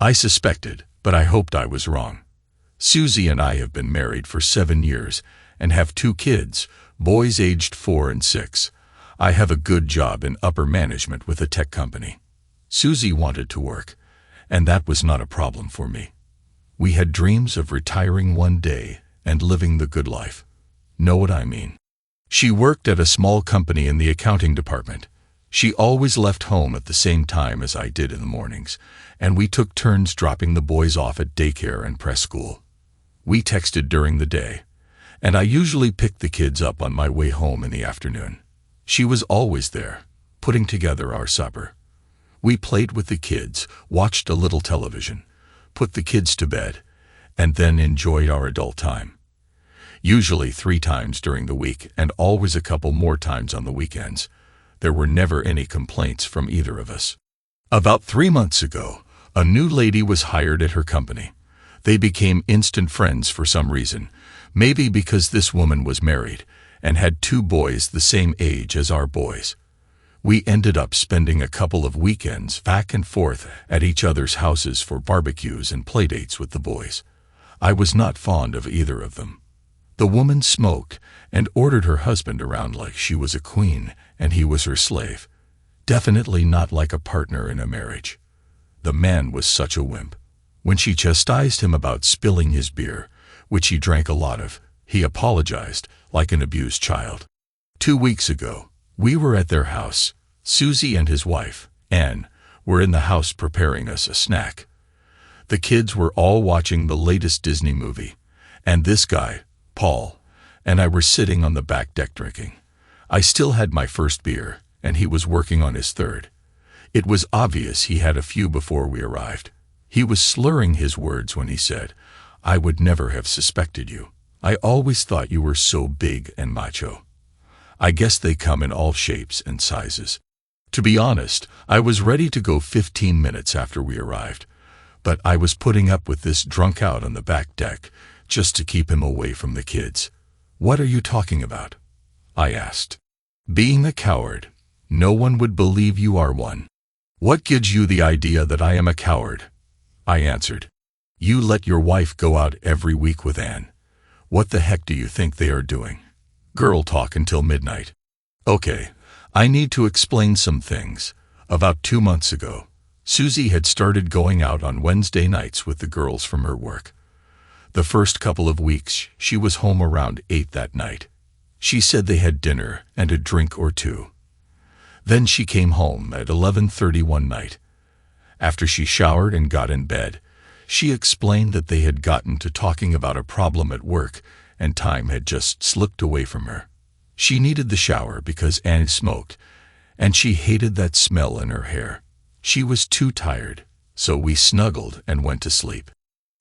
I suspected, but I hoped I was wrong. Susie and I have been married for 7 years and have 2 kids, boys aged 4 and 6. I have a good job in upper management with a tech company. Susie wanted to work, and that was not a problem for me. We had dreams of retiring one day and living the good life. Know what I mean? She worked at a small company in the accounting department. She always left home at the same time as I did in the mornings, and we took turns dropping the boys off at daycare and preschool. We texted during the day, and I usually picked the kids up on my way home in the afternoon. She was always there, putting together our supper. We played with the kids, watched a little television, put the kids to bed, and then enjoyed our adult time. Usually 3 times during the week and always a couple more times on the weekends. There were never any complaints from either of us. About 3 months ago, a new lady was hired at her company. They became instant friends for some reason, maybe because this woman was married and had 2 boys the same age as our boys. We ended up spending a couple of weekends back and forth at each other's houses for barbecues and playdates with the boys. I was not fond of either of them. The woman smoked and ordered her husband around like she was a queen and he was her slave. Definitely not like a partner in a marriage. The man was such a wimp. When she chastised him about spilling his beer, which he drank a lot of, he apologized like an abused child. 2 weeks ago, we were at their house. Susie and his wife, Anne, were in the house preparing us a snack. The kids were all watching the latest Disney movie, and this guy, Paul, and I were sitting on the back deck drinking. I still had my first beer, and he was working on his third. It was obvious he had a few before we arrived. He was slurring his words when he said, "I would never have suspected you. I always thought you were so big and macho." I guess they come in all shapes and sizes. To be honest, I was ready to go 15 minutes after we arrived, but I was putting up with this drunk out on the back deck just to keep him away from the kids. "What are you talking about?" I asked. "Being a coward. No one would believe you are one." "What gives you the idea that I am a coward?" I answered. "You let your wife go out every week with Anne. What the heck do you think they are doing? Girl talk until midnight." Okay, I need to explain some things. About 2 months ago, Susie had started going out on Wednesday nights with the girls from her work. The first couple of weeks, she was home around 8 that night. She said they had dinner and a drink or 2. Then she came home at 11:30 one night. After she showered and got in bed, she explained that they had gotten to talking about a problem at work and time had just slipped away from her. She needed the shower because Anne smoked, and she hated that smell in her hair. She was too tired, so we snuggled and went to sleep.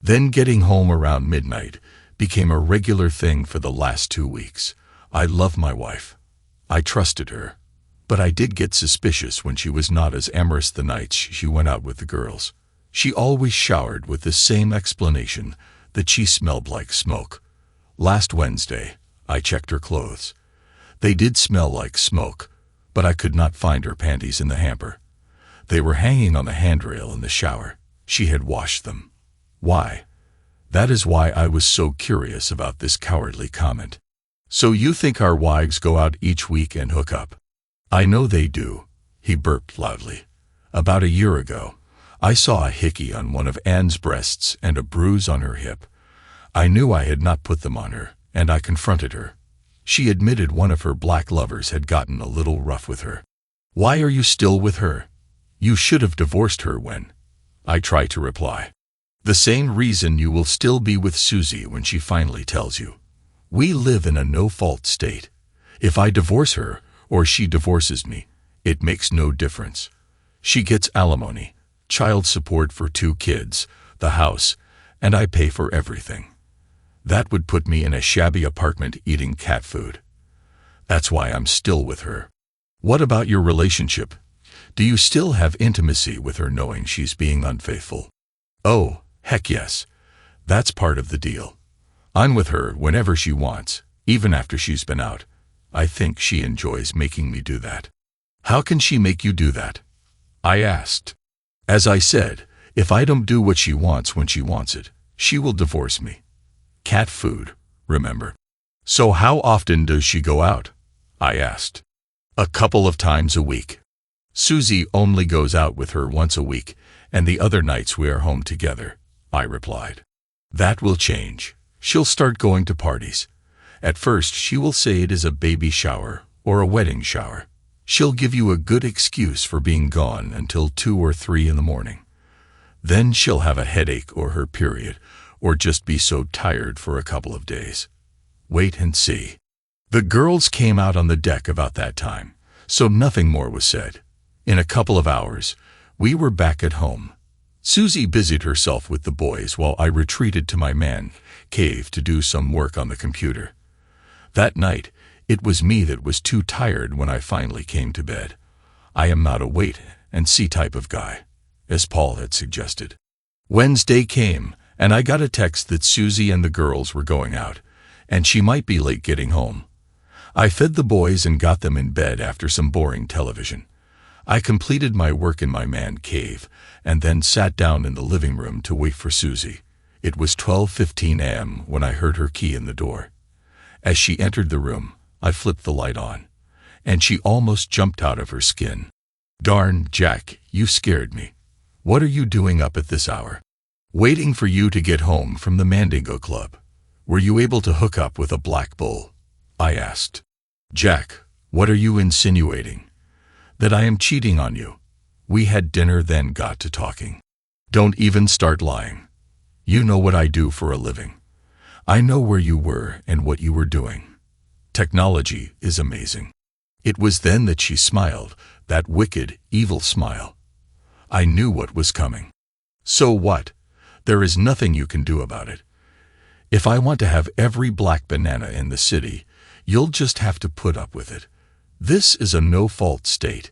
Then getting home around midnight became a regular thing for the last 2 weeks. I love my wife. I trusted her, but I did get suspicious when she was not as amorous the nights she went out with the girls. She always showered with the same explanation that she smelled like smoke. Last Wednesday, I checked her clothes. They did smell like smoke, but I could not find her panties in the hamper. They were hanging on the handrail in the shower. She had washed them. Why? That is why I was so curious about this cowardly comment. "So you think our wives go out each week and hook up?" "I know they do," he burped loudly. "About a year ago, I saw a hickey on one of Anne's breasts and a bruise on her hip. I knew I had not put them on her, and I confronted her. She admitted one of her black lovers had gotten a little rough with her. "Why are you still with her? You should have divorced her when—" I try to reply. "The same reason you will still be with Susie when she finally tells you. We live in a no-fault state. If I divorce her or she divorces me, it makes no difference. She gets alimony, child support for 2 kids, the house, and I pay for everything. That would put me in a shabby apartment eating cat food. That's why I'm still with her." "What about your relationship? Do you still have intimacy with her knowing she's being unfaithful?" "Oh, heck yes. That's part of the deal. I'm with her whenever she wants, even after she's been out. I think she enjoys making me do that." "How can she make you do that?" I asked. "As I said, If I don't do what she wants when she wants it, she will divorce me. Cat food, remember. So how often does she go out? I asked. A couple of times a week. Susie only goes out with her once a week, and the other nights we are home together, I replied. That will change. She'll start going to parties. At first, she will say it is a baby shower or a wedding shower. She'll give you a good excuse for being gone until 2 or 3 in the morning. Then she'll have a headache or her period, or just be so tired for a couple of days. Wait and see. The girls came out on the deck about that time, so nothing more was said. In a couple of hours, we were back at home. Susie busied herself with the boys while I retreated to my man cave to do some work on the computer. That night, it was me that was too tired when I finally came to bed. I am not a wait and see type of guy, as Paul had suggested. Wednesday came, and I got a text that Susie and the girls were going out, and she might be late getting home. I fed the boys and got them in bed after some boring television. I completed my work in my man cave, and then sat down in the living room to wait for Susie. It was 12:15 a.m. when I heard her key in the door. As she entered the room, I flipped the light on, and she almost jumped out of her skin. Darn, Jack, you scared me. What are you doing up at this hour? Waiting for you to get home from the Mandingo Club. Were you able to hook up with a black bull? I asked. Jack, what are you insinuating? That I am cheating on you. We had dinner, then got to talking. Don't even start lying. You know what I do for a living. I know where you were and what you were doing. Technology is amazing. It was then that she smiled, that wicked, evil smile. I knew what was coming. So what? There is nothing you can do about it. If I want to have every black banana in the city, you'll just have to put up with it. This is a no-fault state.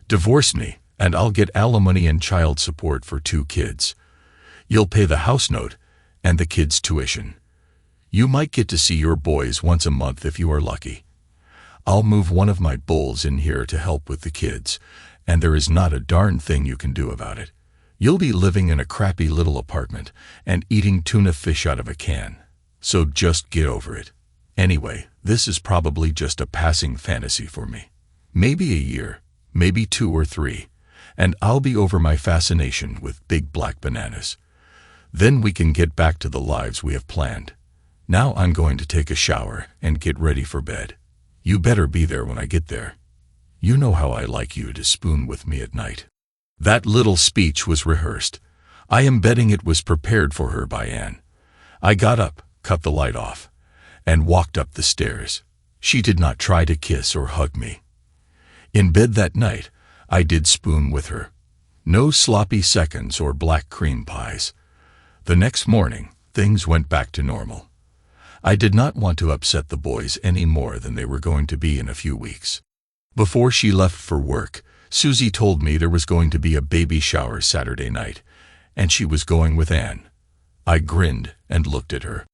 Divorce me, and I'll get alimony and child support for 2 kids. You'll pay the house note and the kids' tuition. You might get to see your boys once a month if you are lucky. I'll move one of my bulls in here to help with the kids, and there is not a darn thing you can do about it. You'll be living in a crappy little apartment and eating tuna fish out of a can. So just get over it. Anyway, this is probably just a passing fantasy for me. Maybe a year, maybe 2 or 3, and I'll be over my fascination with big black bananas. Then we can get back to the lives we have planned. Now I'm going to take a shower and get ready for bed. You better be there when I get there. You know how I like you to spoon with me at night. That little speech was rehearsed. I am betting it was prepared for her by Anne. I got up, cut the light off, and walked up the stairs. She did not try to kiss or hug me. In bed that night, I did spoon with her. No sloppy seconds or black cream pies. The next morning, things went back to normal. I did not want to upset the boys any more than they were going to be in a few weeks. Before she left for work, Susie told me there was going to be a baby shower Saturday night, and she was going with Anne. I grinned and looked at her.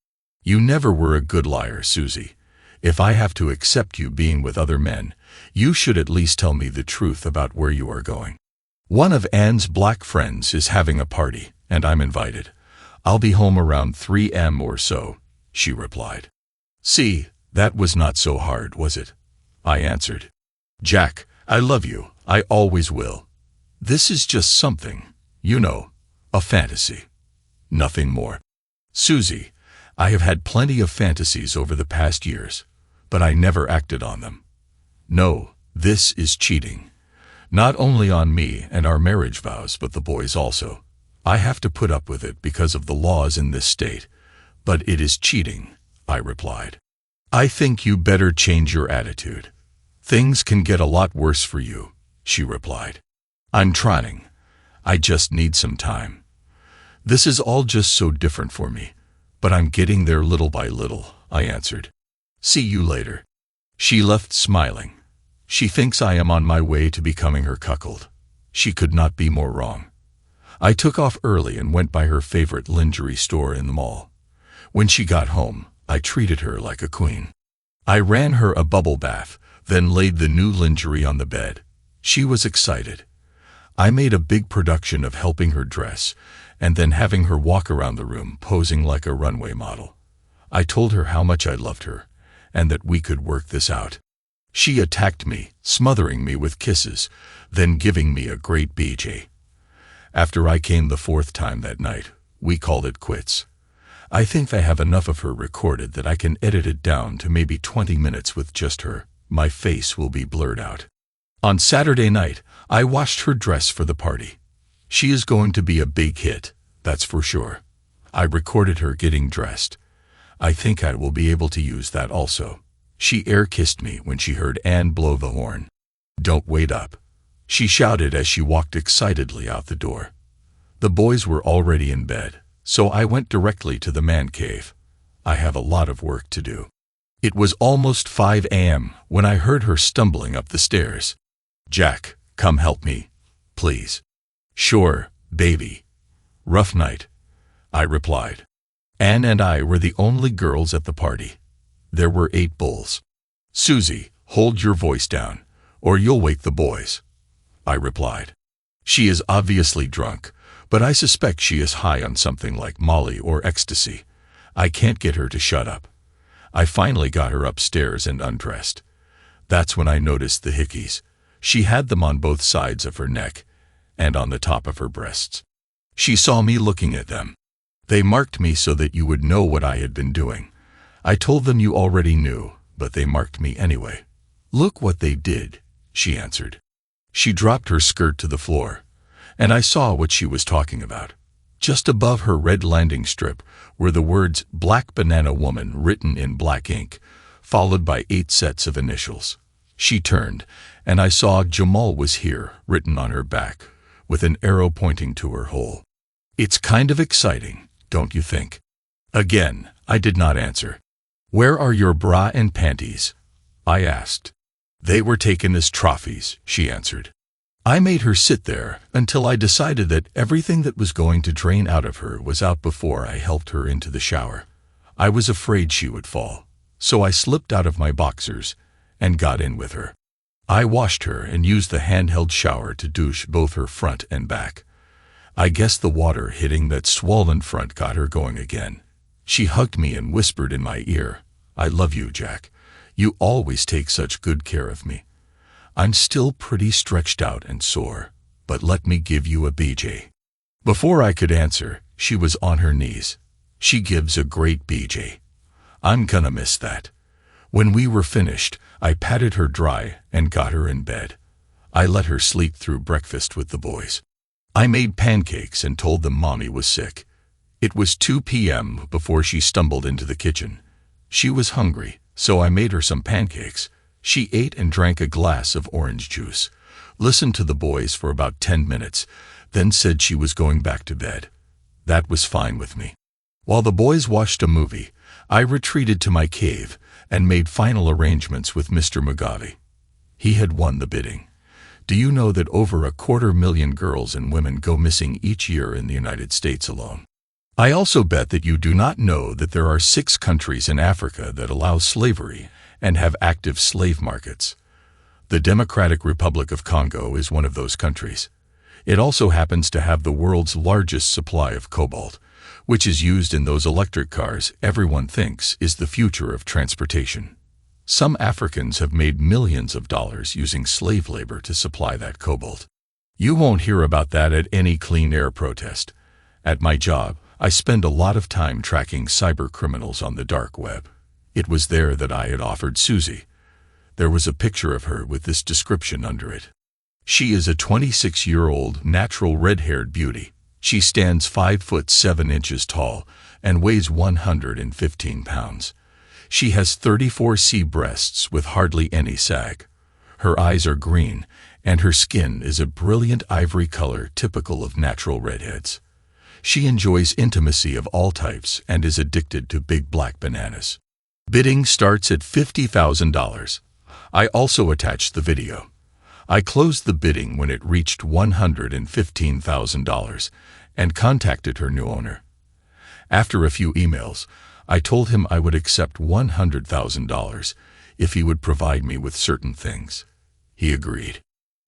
You never were a good liar, Susie. If I have to accept you being with other men, you should at least tell me the truth about where you are going. One of Anne's black friends is having a party, and I'm invited. I'll be home around 3 p.m. or so, she replied. See, that was not so hard, was it? I answered. Jack, I love you. I always will. This is just something, you know, a fantasy. Nothing more. Susie, I have had plenty of fantasies over the past years, but I never acted on them. No, this is cheating. Not only on me and our marriage vows, but the boys also. I have to put up with it because of the laws in this state, but it is cheating, I replied. I think you better change your attitude. Things can get a lot worse for you, she replied. I'm trying. I just need some time. This is all just so different for me, but I'm getting there little by little, I answered. See you later. She left smiling. She thinks I am on my way to becoming her cuckold. She could not be more wrong. I took off early and went by her favorite lingerie store in the mall. When she got home, I treated her like a queen. I ran her a bubble bath, then laid the new lingerie on the bed. She was excited. I made a big production of helping her dress and then having her walk around the room posing like a runway model. I told her how much I loved her and that we could work this out. She attacked me, smothering me with kisses, then giving me a great BJ. After I came the fourth time that night, we called it quits. I think I have enough of her recorded that I can edit it down to maybe 20 minutes with just her. My face will be blurred out. On Saturday night, I washed her dress for the party. She is going to be a big hit, that's for sure. I recorded her getting dressed. I think I will be able to use that also. She air-kissed me when she heard Anne blow the horn. "Don't wait up," she shouted as she walked excitedly out the door. The boys were already in bed, so I went directly to the man cave. I have a lot of work to do. It was almost 5 a.m. when I heard her stumbling up the stairs. "Jack, come help me, please." "Sure, baby." "Rough night," I replied. Anne and I were the only girls at the party. There were 8 bulls. "Susie, hold your voice down, or you'll wake the boys," I replied. She is obviously drunk, but I suspect she is high on something like Molly or ecstasy. I can't get her to shut up. I finally got her upstairs and undressed. That's when I noticed the hickeys. She had them on both sides of her neck and on the top of her breasts. She saw me looking at them. "They marked me so that you would know what I had been doing. I told them you already knew, but they marked me anyway." "Look what they did," she answered. She dropped her skirt to the floor, and I saw what she was talking about. Just above her red landing strip were the words "Black Banana Woman" written in black ink, followed by 8 sets of initials. She turned, and I saw "Jamal was here" written on her back, with an arrow pointing to her hole. It's kind of exciting, don't you think? Again, I did not answer. "Where are your bra and panties?" I asked. "They were taken as trophies," she answered. I made her sit there until I decided that everything that was going to drain out of her was out before I helped her into the shower. I was afraid she would fall, so I slipped out of my boxers and got in with her. I washed her and used the handheld shower to douche both her front and back. I guess the water hitting that swollen front got her going again. She hugged me and whispered in my ear, "I love you, Jack. You always take such good care of me. I'm still pretty stretched out and sore, but let me give you a BJ." Before I could answer, she was on her knees. She gives a great BJ. I'm gonna miss that. When we were finished, I patted her dry and got her in bed. I let her sleep through breakfast with the boys. I made pancakes and told them Mommy was sick. It was 2 p.m. before she stumbled into the kitchen. She was hungry, so I made her some pancakes. She ate and drank a glass of orange juice, listened to the boys for about 10 minutes, then said she was going back to bed. That was fine with me. While the boys watched a movie, I retreated to my cave and made final arrangements with Mr. Mugabe. He had won the bidding. Do you know that over 250,000 girls and women go missing each year in the United States alone? I also bet that you do not know that there are 6 countries in Africa that allow slavery and have active slave markets. The Democratic Republic of Congo is one of those countries. It also happens to have the world's largest supply of cobalt, which is used in those electric cars everyone thinks is the future of transportation. Some Africans have made millions of dollars using slave labor to supply that cobalt. You won't hear about that at any clean air protest. At my job, I spend a lot of time tracking cyber criminals on the dark web. It was there that I had offered Susie. There was a picture of her with this description under it. She is a 26-year-old natural red-haired beauty. She stands 5 foot 7 inches tall and weighs 115 pounds. She has 34C breasts with hardly any sag. Her eyes are green, and her skin is a brilliant ivory color typical of natural redheads. She enjoys intimacy of all types and is addicted to big black bananas. Bidding starts at $50,000. I also attached the video. I closed the bidding when it reached $115,000 and contacted her new owner. After a few emails, I told him I would accept $100,000 if he would provide me with certain things. He agreed.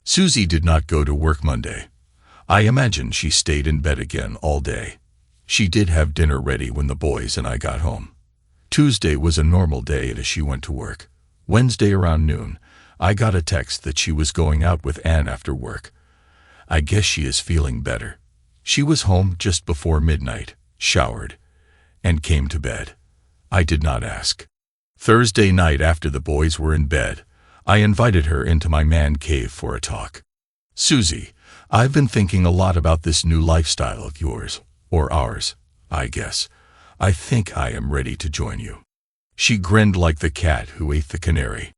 Susie did not go to work Monday, I imagine she stayed in bed again all day. She did have dinner ready when the boys and I got home. Tuesday was a normal day as she went to work. Wednesday around noon, I got a text that she was going out with Anne after work. I guess she is feeling better. She was home just before midnight, showered, and came to bed. I did not ask. Thursday night after the boys were in bed, I invited her into my man cave for a talk. Susie, I've been thinking a lot about this new lifestyle of yours, or ours, I guess. I think I am ready to join you. She grinned like the cat who ate the canary.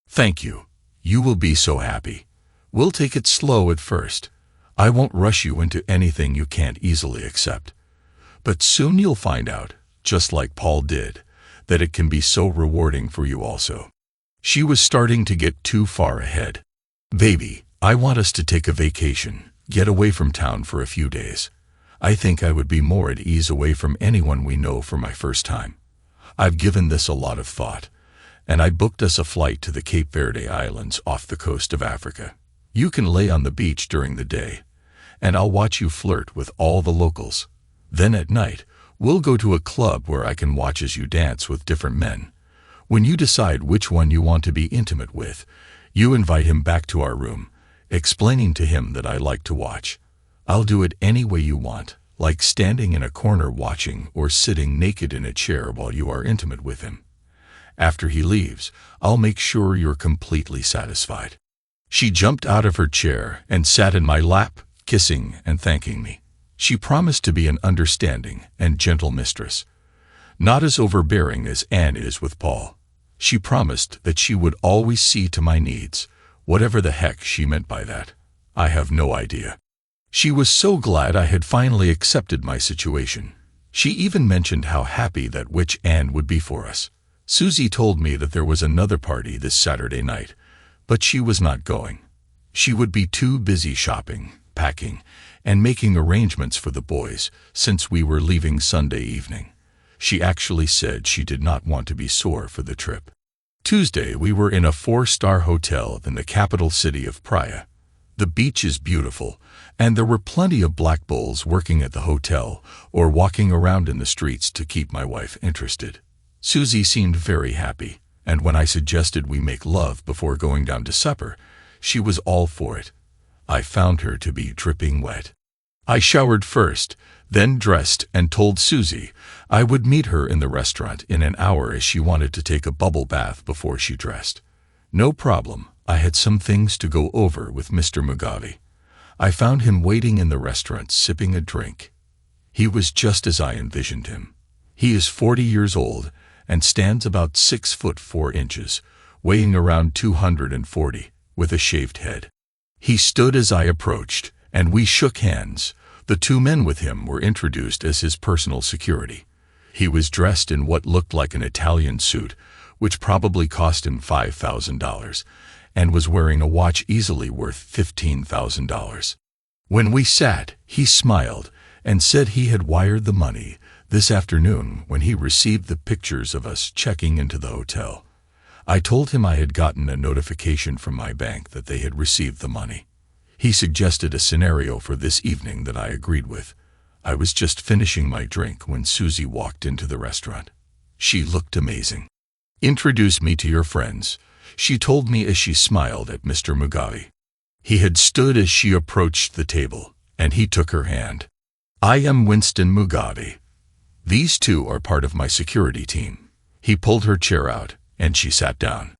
Thank you. You will be so happy. We'll take it slow at first. I won't rush you into anything you can't easily accept. But soon you'll find out, just like Paul did, that it can be so rewarding for you also. She was starting to get too far ahead. Baby, I want us to take a vacation, get away from town for a few days. I think I would be more at ease away from anyone we know for my first time. I've given this a lot of thought, and I booked us a flight to the Cape Verde Islands off the coast of Africa. You can lay on the beach during the day, and I'll watch you flirt with all the locals. Then at night, we'll go to a club where I can watch as you dance with different men. When you decide which one you want to be intimate with, you invite him back to our room, explaining to him that I like to watch. I'll do it any way you want, like standing in a corner watching or sitting naked in a chair while you are intimate with him. After he leaves, I'll make sure you're completely satisfied. She jumped out of her chair and sat in my lap, kissing and thanking me. She promised to be an understanding and gentle mistress, not as overbearing as Anne is with Paul. She promised that she would always see to my needs, whatever the heck she meant by that. I have no idea. She was so glad I had finally accepted my situation. She even mentioned how happy that witch Anne would be for us. Susie told me that there was another party this Saturday night, but she was not going. She would be too busy shopping, packing, and making arrangements for the boys since we were leaving Sunday evening. She actually said she did not want to be sore for the trip. Tuesday, we were in a 4-star hotel in the capital city of Praia. The beach is beautiful, and there were plenty of black bulls working at the hotel or walking around in the streets to keep my wife interested. Susie seemed very happy, and when I suggested we make love before going down to supper, she was all for it. I found her to be dripping wet. I showered first, then dressed and told Susie I would meet her in the restaurant in an hour as she wanted to take a bubble bath before she dressed. No problem. I had some things to go over with Mr. Mugabe. I found him waiting in the restaurant sipping a drink. He was just as I envisioned him. He is 40 years old and stands about 6 foot 4 inches, weighing around 240, with a shaved head. He stood as I approached, and we shook hands. The 2 men with him were introduced as his personal security. He was dressed in what looked like an Italian suit, which probably cost him $5,000, and was wearing a watch easily worth $15,000. When we sat, he smiled and said he had wired the money this afternoon when he received the pictures of us checking into the hotel. I told him I had gotten a notification from my bank that they had received the money. He suggested a scenario for this evening that I agreed with. I was just finishing my drink when Susie walked into the restaurant. She looked amazing. "Introduce me to your friends," she told me as she smiled at Mr. Mugabe. He had stood as she approached the table, and he took her hand. "I am Winston Mugabe. These 2 are part of my security team." He pulled her chair out, and she sat down.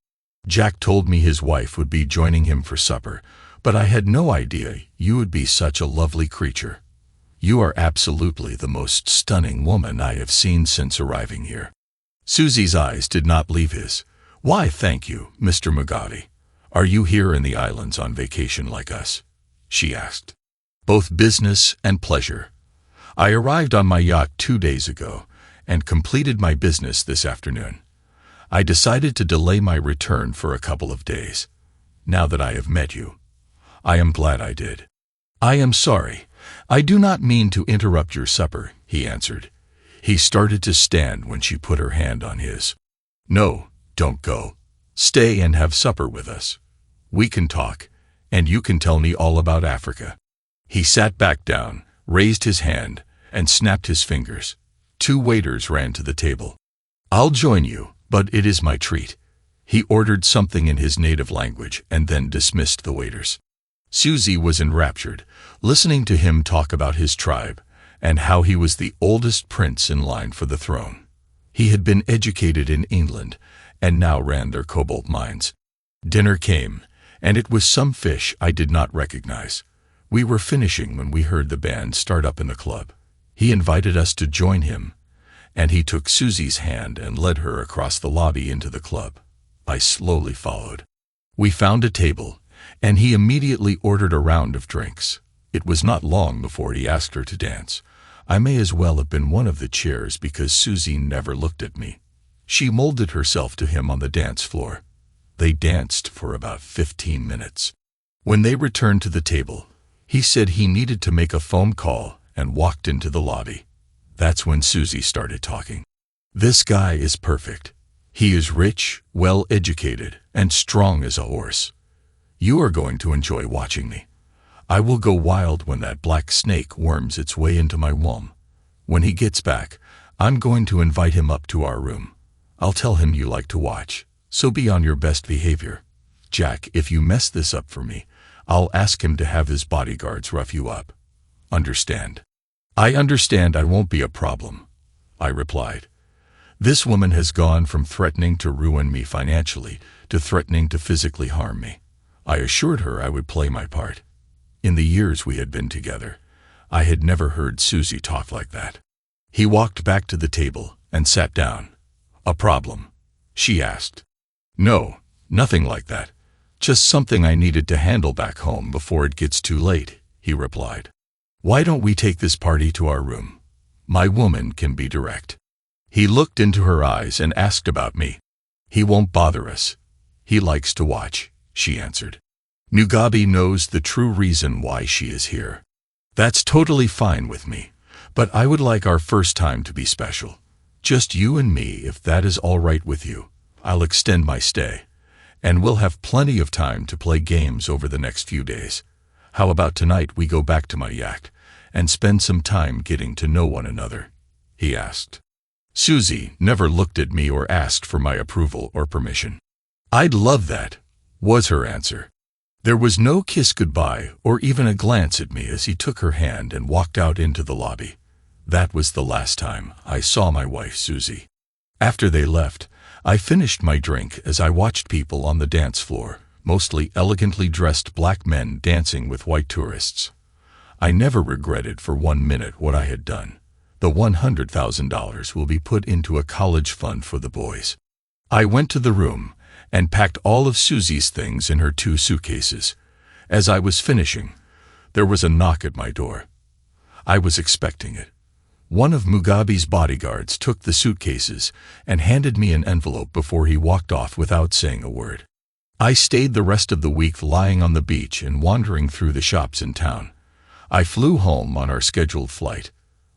"Jack told me his wife would be joining him for supper, but I had no idea you would be such a lovely creature. You are absolutely the most stunning woman I have seen since arriving here." Susie's eyes did not leave his. "Why, thank you, Mr. Mugabe. Are you here in the islands on vacation like us?" she asked. "Both business and pleasure. I arrived on my yacht 2 days ago and completed my business this afternoon. I decided to delay my return for a couple of days. Now that I have met you, I am glad I did." "I am sorry. I do not mean to interrupt your supper," he answered. He started to stand when she put her hand on his. "No, don't go. Stay and have supper with us. We can talk, and you can tell me all about Africa." He sat back down, raised his hand, and snapped his fingers. 2 waiters ran to the table. "I'll join you, but it is my treat." He ordered something in his native language and then dismissed the waiters. Susie was enraptured, listening to him talk about his tribe and how he was the oldest prince in line for the throne. He had been educated in England and now ran their cobalt mines. Dinner came, and it was some fish I did not recognize. We were finishing when we heard the band start up in the club. He invited us to join him, and he took Susie's hand and led her across the lobby into the club. I slowly followed. We found a table, and he immediately ordered a round of drinks. It was not long before he asked her to dance. I may as well have been one of the chairs because Susie never looked at me. She molded herself to him on the dance floor. They danced for about 15 minutes. When they returned to the table, he said he needed to make a phone call and walked into the lobby. That's when Susie started talking. "This guy is perfect. He is rich, well-educated, and strong as a horse. You are going to enjoy watching me. I will go wild when that black snake worms its way into my womb. When he gets back, I'm going to invite him up to our room. I'll tell him you like to watch, so be on your best behavior. Jack, if you mess this up for me, I'll ask him to have his bodyguards rough you up. Understand?" "I understand. I won't be a problem," I replied. This woman has gone from threatening to ruin me financially to threatening to physically harm me. I assured her I would play my part. In the years we had been together, I had never heard Susie talk like that. He walked back to the table and sat down. "A problem?" she asked. "No, nothing like that. Just something I needed to handle back home before it gets too late," he replied. "Why don't we take this party to our room? My woman can be direct." He looked into her eyes and asked about me. "He won't bother us. He likes to watch," she answered. "Mugabe knows the true reason why she is here. That's totally fine with me, but I would like our first time to be special. Just you and me, if that is all right with you. I'll extend my stay, and we'll have plenty of time to play games over the next few days. How about tonight we go back to my yacht and spend some time getting to know one another?" he asked. Susie never looked at me or asked for my approval or permission. "I'd love that," was her answer. There was no kiss goodbye or even a glance at me as he took her hand and walked out into the lobby. That was the last time I saw my wife, Susie. After they left, I finished my drink as I watched people on the dance floor, mostly elegantly dressed black men dancing with white tourists. I never regretted for 1 minute what I had done. The $100,000 will be put into a college fund for the boys. I went to the room and packed all of Susie's things in her 2 suitcases. As I was finishing, there was a knock at my door. I was expecting it. One of Mugabe's bodyguards took the suitcases and handed me an envelope before he walked off without saying a word. I stayed the rest of the week lying on the beach and wandering through the shops in town. I flew home on our scheduled flight.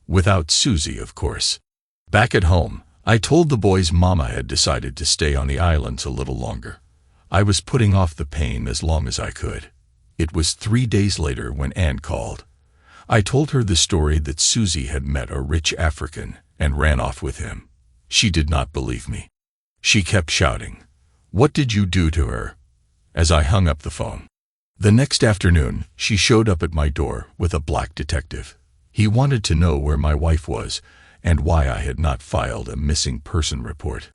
Without Susie, of course. Back at home, I told the boys Mama had decided to stay on the islands a little longer. I was putting off the pain as long as I could. It was 3 days later when Anne called. I told her the story that Susie had met a rich African and ran off with him. She did not believe me. She kept shouting, "What did you do to her?" as I hung up the phone. The next afternoon, she showed up at my door with a black detective. He wanted to know where my wife was and why I had not filed a missing person report.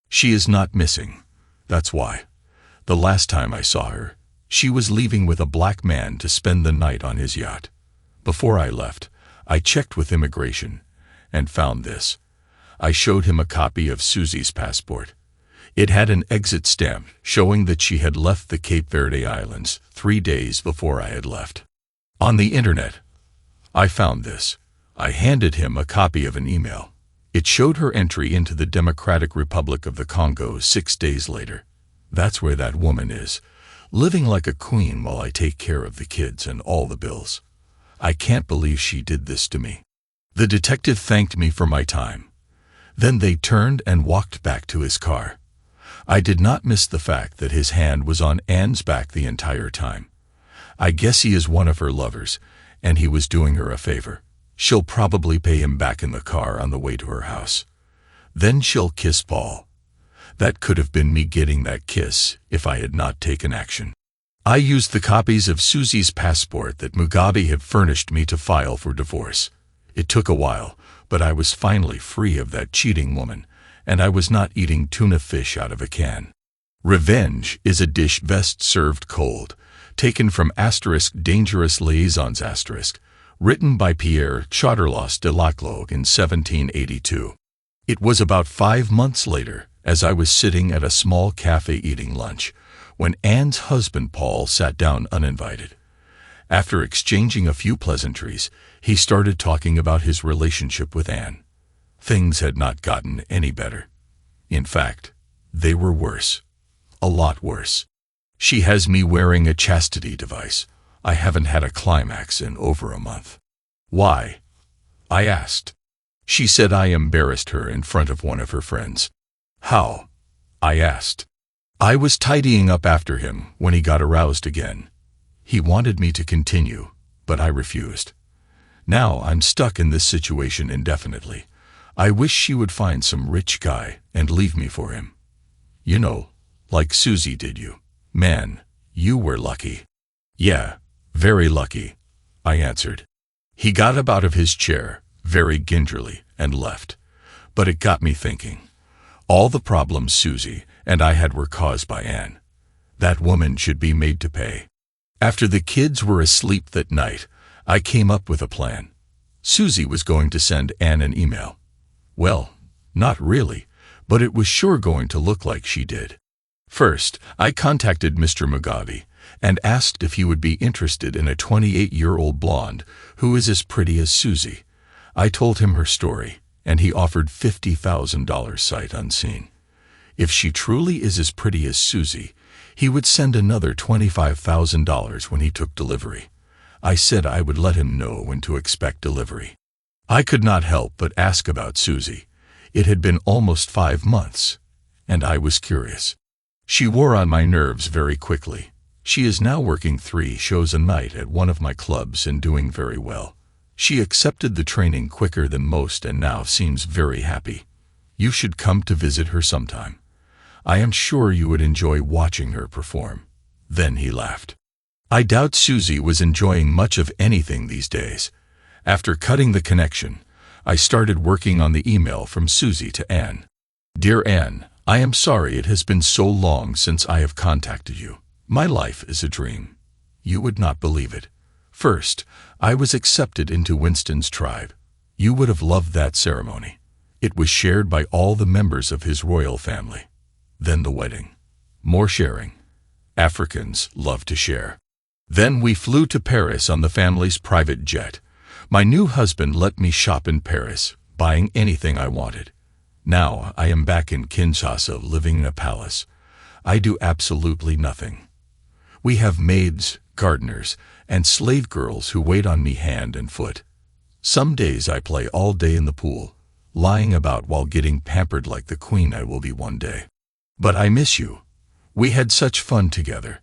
"She is not missing. That's why. The last time I saw her, she was leaving with a black man to spend the night on his yacht. Before I left, I checked with immigration and found this." I showed him a copy of Susie's passport. It had an exit stamp showing that she had left the Cape Verde Islands 3 days before I had left. On the internet, I found this. I handed him a copy of an email. It showed her entry into the Democratic Republic of the Congo 6 days later. That's where that woman is, living like a queen while I take care of the kids and all the bills. I can't believe she did this to me. The detective thanked me for my time. Then they turned and walked back to his car. I did not miss the fact that his hand was on Anne's back the entire time. I guess he is one of her lovers, and he was doing her a favor. She'll probably pay him back in the car on the way to her house. Then she'll kiss Paul. That could have been me getting that kiss if I had not taken action. I used the copies of Susie's passport that Mugabe had furnished me to file for divorce. It took a while, but I was finally free of that cheating woman, and I was not eating tuna fish out of a can. Revenge is a dish best served cold, taken from *Dangerous Liaisons*, written by Pierre Chauderlos de Laclos in 1782. It was about 5 months later, as I was sitting at a small cafe eating lunch, when Anne's husband Paul sat down uninvited. After exchanging a few pleasantries, he started talking about his relationship with Anne. Things had not gotten any better. In fact, they were worse. A lot worse. She has me wearing a chastity device. I haven't had a climax in over a month. Why? I asked. She said I embarrassed her in front of one of her friends. How? I asked. I was tidying up after him when he got aroused again. He wanted me to continue, but I refused. Now I'm stuck in this situation indefinitely. I wish she would find some rich guy and leave me for him. You know, like Susie did you. Man, you were lucky. Yeah, very lucky, I answered. He got up out of his chair, very gingerly, and left. But it got me thinking. All the problems Susie and I had were caused by Anne. That woman should be made to pay. After the kids were asleep that night, I came up with a plan. Susie was going to send Anne an email. Well, not really, but it was sure going to look like she did. First, I contacted Mr. Mugabe and asked if he would be interested in a 28-year-old blonde who is as pretty as Susie. I told him her story, and he offered $50,000 sight unseen. If she truly is as pretty as Susie, he would send another $25,000 when he took delivery. I said I would let him know when to expect delivery. I could not help but ask about Susie. It had been almost 5 months, and I was curious. She wore on my nerves very quickly. She is now working 3 shows a night at one of my clubs and doing very well. She accepted the training quicker than most and now seems very happy. You should come to visit her sometime. I am sure you would enjoy watching her perform. Then he laughed. I doubt Susie was enjoying much of anything these days. After cutting the connection, I started working on the email from Susie to Anne. Dear Anne, I am sorry it has been so long since I have contacted you. My life is a dream. You would not believe it. First, I was accepted into Winston's tribe. You would have loved that ceremony. It was shared by all the members of his royal family. Then the wedding. More sharing. Africans love to share. Then we flew to Paris on the family's private jet. My new husband let me shop in Paris, buying anything I wanted. Now I am back in Kinshasa living in a palace. I do absolutely nothing. We have maids, gardeners, and slave girls who wait on me hand and foot. Some days I play all day in the pool, lying about while getting pampered like the queen I will be one day. But I miss you. We had such fun together.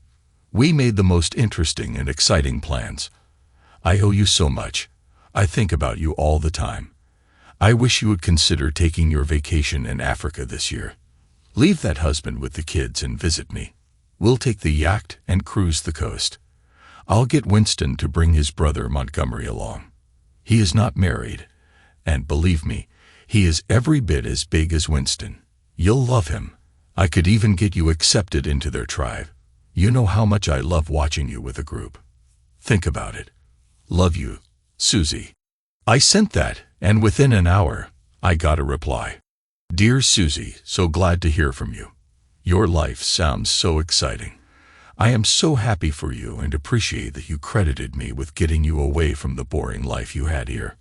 We made the most interesting and exciting plans. I owe you so much. I think about you all the time. I wish you would consider taking your vacation in Africa this year. Leave that husband with the kids and visit me. We'll take the yacht and cruise the coast. I'll get Winston to bring his brother Montgomery along. He is not married, and believe me, he is every bit as big as Winston. You'll love him. I could even get you accepted into their tribe. You know how much I love watching you with a group. Think about it. Love you, Susie. I sent that, and within an hour, I got a reply. Dear Susie, so glad to hear from you. Your life sounds so exciting. I am so happy for you and appreciate that you credited me with getting you away from the boring life you had here.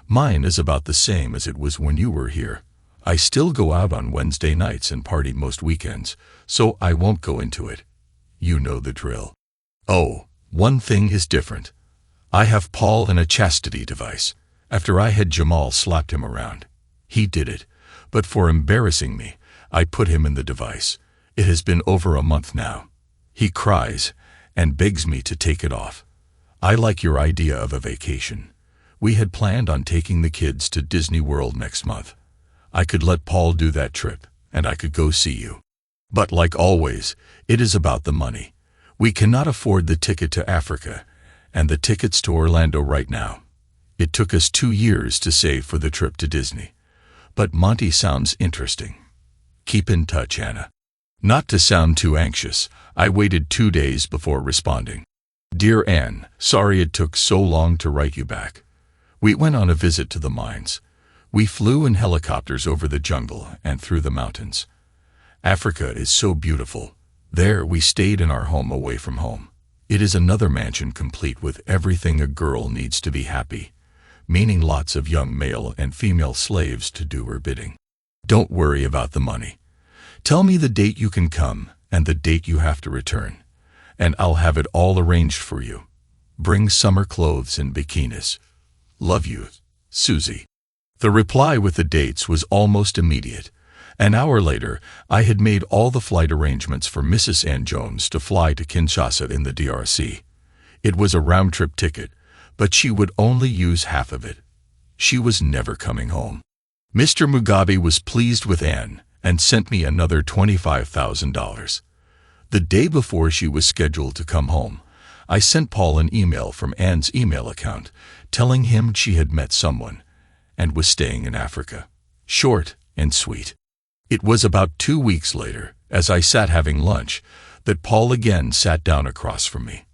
Mine is about the same as it was when you were here. I still go out on Wednesday nights and party most weekends, so I won't go into it. You know the drill. Oh, one thing is different. I have Paul in a chastity device. After I had Jamal slapped him around. He did it, but for embarrassing me, I put him in the device. It has been over a month now. He cries and begs me to take it off. I like your idea of a vacation. We had planned on taking the kids to Disney World next month. I could let Paul do that trip, and I could go see you. But like always, it is about the money. We cannot afford the ticket to Africa and the tickets to Orlando right now. It took us 2 years to save for the trip to Disney. But Monty sounds interesting. Keep in touch, Anna. Not to sound too anxious, I waited 2 days before responding. Dear Anne, sorry it took so long to write you back. We went on a visit to the mines. We flew in helicopters over the jungle and through the mountains. Africa is so beautiful. There we stayed in our home away from home. It is another mansion complete with everything a girl needs to be happy, meaning lots of young male and female slaves to do her bidding. Don't worry about the money. Tell me the date you can come and the date you have to return, and I'll have it all arranged for you. Bring summer clothes and bikinis. Love you, Susie. The reply with the dates was almost immediate. An hour later, I had made all the flight arrangements for Mrs. Ann Jones to fly to Kinshasa in the DRC. It was a round-trip ticket, but she would only use half of it. She was never coming home. Mr. Mugabe was pleased with Anne and sent me another $25,000. The day before she was scheduled to come home, I sent Paul an email from Anne's email account telling him she had met someone and was staying in Africa. Short and sweet. It was about 2 weeks later, as I sat having lunch, that Paul again sat down across from me.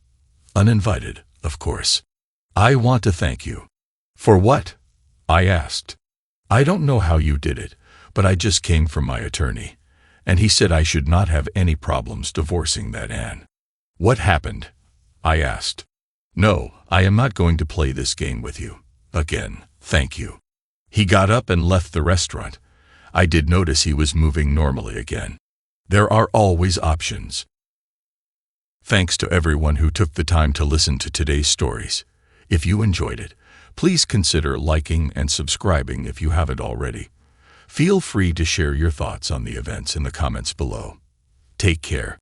Uninvited, of course. I want to thank you. For what? I asked. I don't know how you did it, but I just came from my attorney, and he said I should not have any problems divorcing that Anne. What happened? I asked. No, I am not going to play this game with you. Again, thank you. He got up and left the restaurant. I did notice he was moving normally again. There are always options. Thanks to everyone who took the time to listen to today's stories. If you enjoyed it, please consider liking and subscribing if you haven't already. Feel free to share your thoughts on the events in the comments below. Take care.